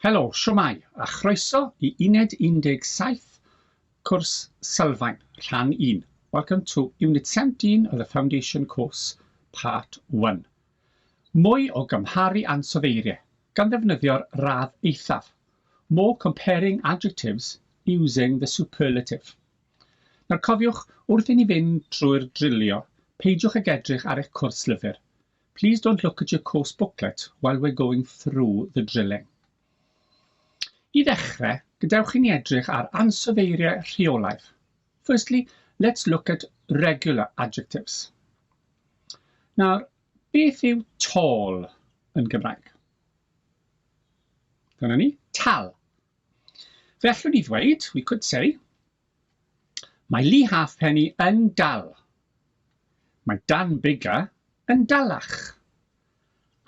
Helo, siwmai, a chroeso I Uned 17, cwrs SYLFAEN, Rhan 1. Welcome to Unit 17 of the Foundation course, Part 1. Mwy o gymharu ansoddeiriau, gan ddefnyddio'r radd eithaf. More comparing adjectives using the superlative. Nawr cofiwch, wrth I ni fynd trwy'r drilio, peidiwch ag edrych ar eich cwrs lyfr. Please don't look at your course booklet while we're going through the drilling. I ddechrau, gadewch I ni edrych ar ansoddeiriau rheolaidd. Firstly, let's look at regular adjectives. Nawr, beth yw tall yn Gymraeg? Dyna ni, tal. Fe allwn ni ddweud, we could say, mae Lee Halfpenny yn dal. Mae Dan Bigger yn dalach.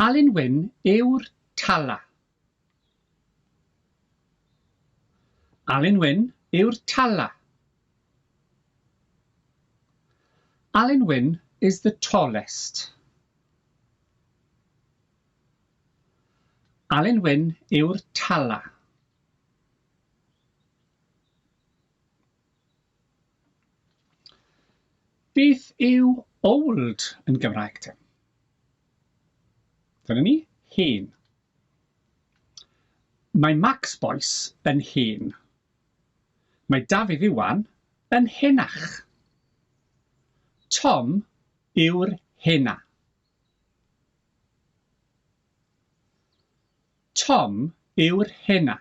Alun Wyn yw'r tala. Alun Wyn yw'r tala. Alun Wyn is the tallest. Alun Wyn yw'r tala. Beth yw old yn Gymraeg te? Dyna ni, hen. Mae Max Boyce yn hen. Mae Dafydd Iwan yn henach. Tom yw'r hena. Tom yw'r hena.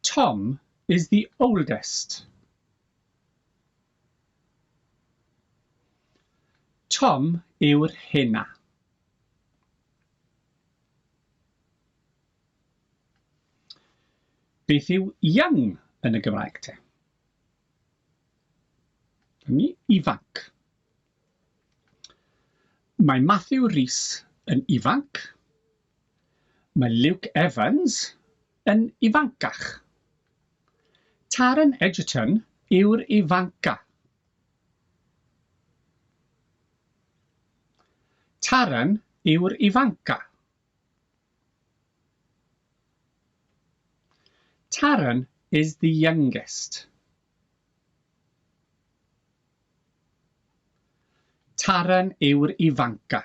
Tom is the oldest. Tom yw'r hena. Beth yw young yn y Gymraeg te? Dyna ifanc. Mae Matthew Rhys yn ifanc. Mae Luke Evans yn ifancach. Taran Egerton yw'r ifanca. Taran yw'r ifanca. Taran is the youngest. Taran yw'r ifanca.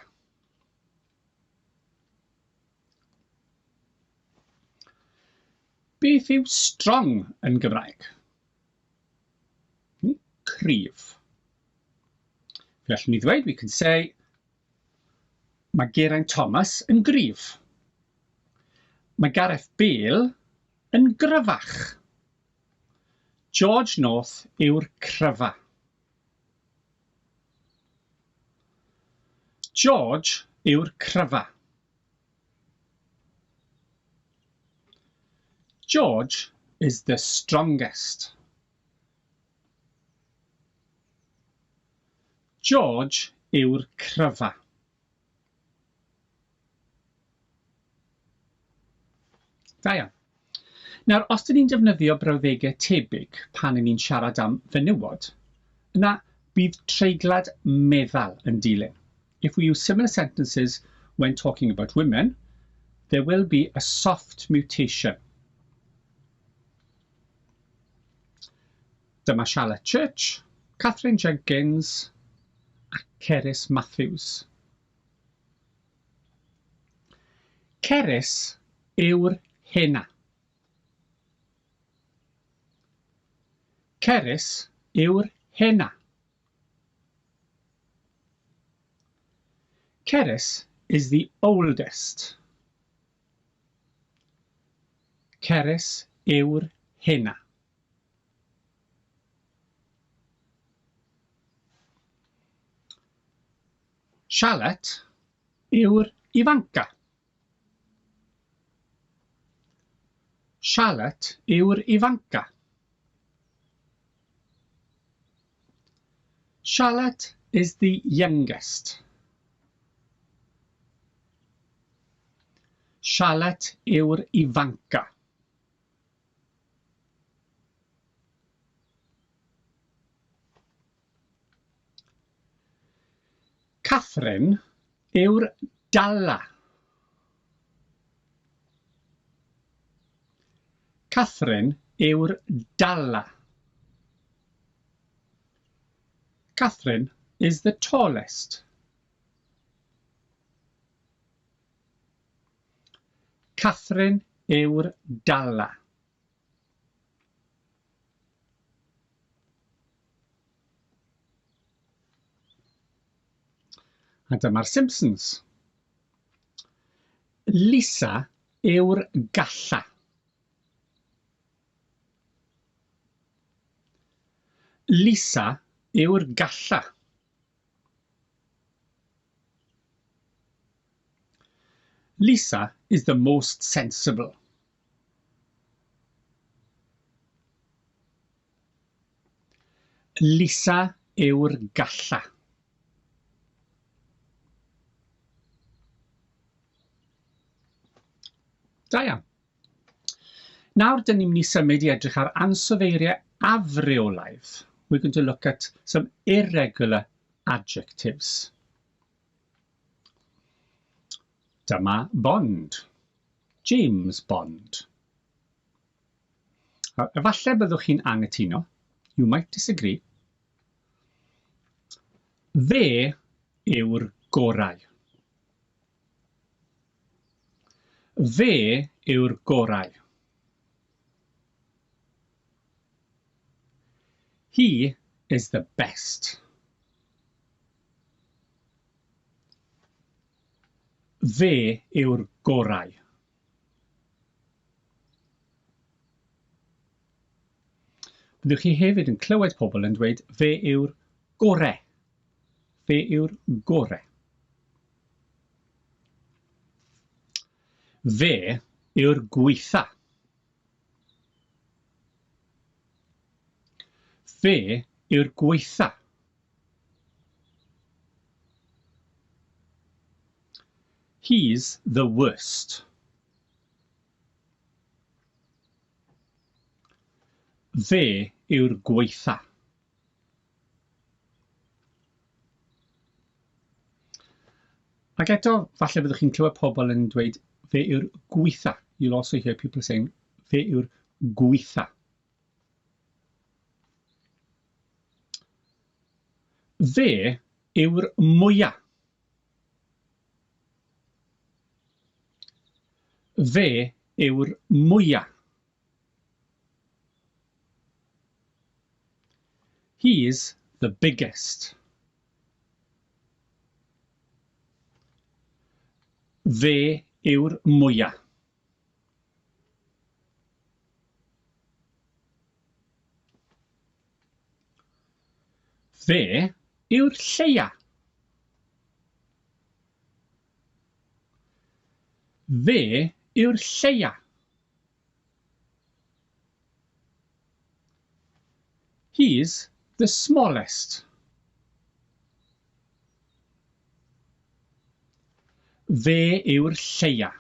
Beth yw strong yn Gymraeg? Cryf. Fe allwn ni ddweud, we can say, mae Geraint Thomas yn gryf. Mae Gareth Bale yn gryfach. George North yw'r cryfa. George yw'r cryfa. George is the strongest. George yw'r cryfa. Da iawn. Nawr, os dyn ni'n defnyddio brawddegau tebyg pan ni'n siarad am fenywod, yna bydd treiglad meddal yn dilyn. If we use similar sentences when talking about women, there will be a soft mutation. Dyma Charlotte Church, Catherine Jenkins a Cerys Matthews. Cerys yw'r hena. Cerys yw'r hena. Cerys is the oldest. Cerys yw'r hena. Charlotte yw'r ifanca. Charlotte yw'r ifanca. Charlotte is the youngest. Charlotte yw'r ifanca. Catherine yw'r dala. Catherine yw'r dala. Catherine is the tallest. Catherine yw'r dala. A dyma'r Simpsons. Lisa yw'r galla. Lisa yw'r galla. Lisa is the most sensible. Lisa yw'r galla. Da iawn. Nawr, dyn ni'n mynd i symud i edrych ar ansoddeiriau afreolaidd. We're going to look at some irregular adjectives. Dyma Bond. James Bond. Efallai byddwch chi'n anghytuno. You might disagree. Fe yw'r gorau. Fe yw'r gorau. He is the best. Fe yw'r gorau. Byddwch chi hefyd yn clywed pobl yn dweud fe yw'r gorau. Fe yw'r gorau. Fe yw'r gweitha. Fe yw'r gweitha. He's the worst. Fe yw'r gweitha. Ac eto, falle byddwch chi'n clywed pobl yn dweud fe yw'r gweitha. You'll also hear people saying fe yw'r gweitha. Fe yw'r mwyaf. Fe yw'r mwyaf. He's the biggest. Fe yw'r mwyaf. Fe yw'r lleia. Fe yw'r lleia. He's the smallest. Fe yw'r lleia.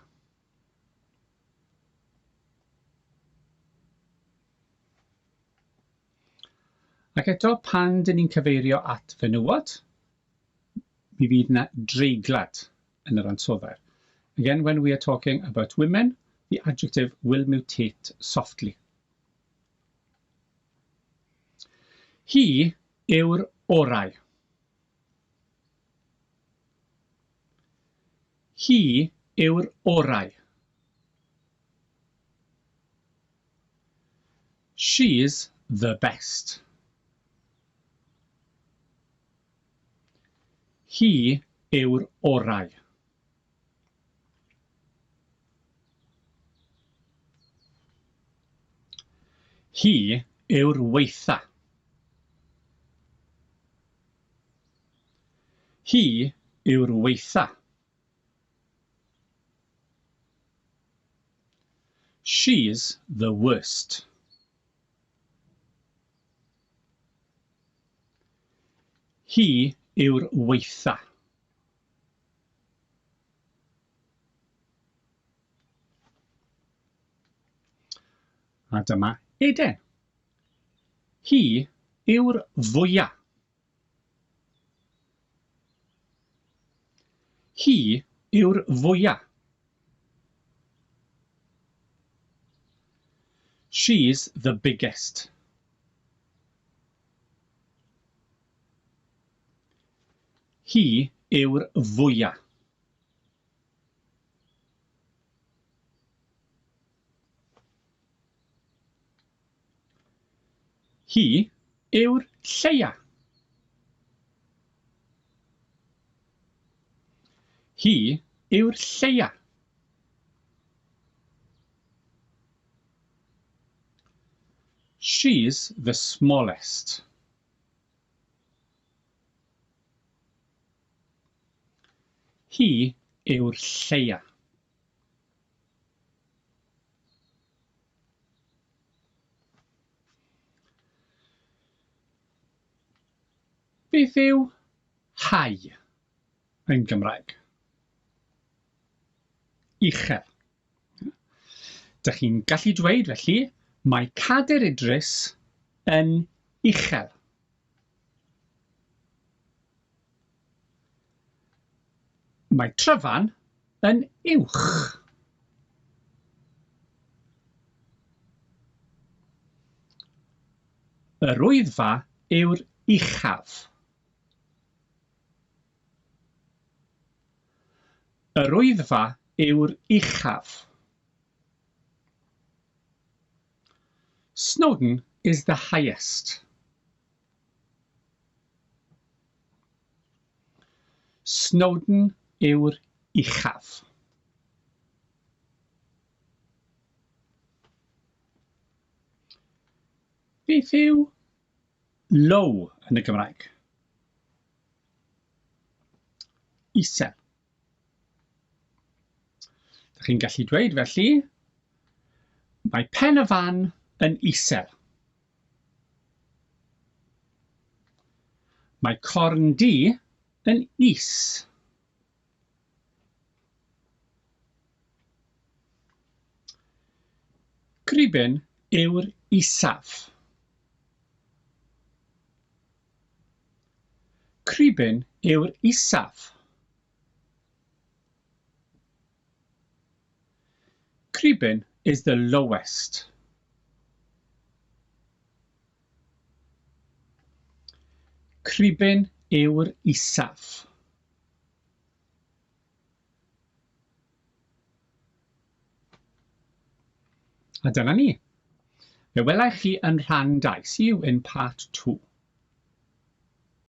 Ac eto, pan dyn ni'n cyfeirio at fenywod, mi fydd yna dreiglad yn yr ansoddair. Again, when we are talking about women, the adjective will mutate softly. Hi yw'r orau. Hi yw'r orau. She's the best. Hi yw'r orau. Hi yw'r weitha. Hi yw'r weitha. She's the worst. Hi yw'r weitha. A dyma Eden. Hi yw'r fwyaf. Hi yw'r fwyaf. She's the biggest. Hi yw'r fwyaf. Hi yw'r lleiaf. Hi yw'r lleiaf. She's the smallest. Hi yw'r lleiaf. Beth yw hau yn Gymraeg? Uchel. Dych chi'n gallu dweud felly, mae Cader Idris yn uchel. Mae Tryfan yn uwch. Yr Wyddfa yw'r uchaf. Yr Wyddfa yw'r uchaf. Snowdon is the highest. Snowdon yw'r uchaf. Beth yw low yn y Gymraeg? Isel. Dych chi'n gallu dweud felly, mae pen y fan yn isel. Mae corn du yn is. Cribyn yw'r isaf. Cribyn yw'r isaf. Cribyn is the lowest. Cribyn yw'r isaf. A dyna ni. Fe welai chi yn rhan 2. See you in part 2.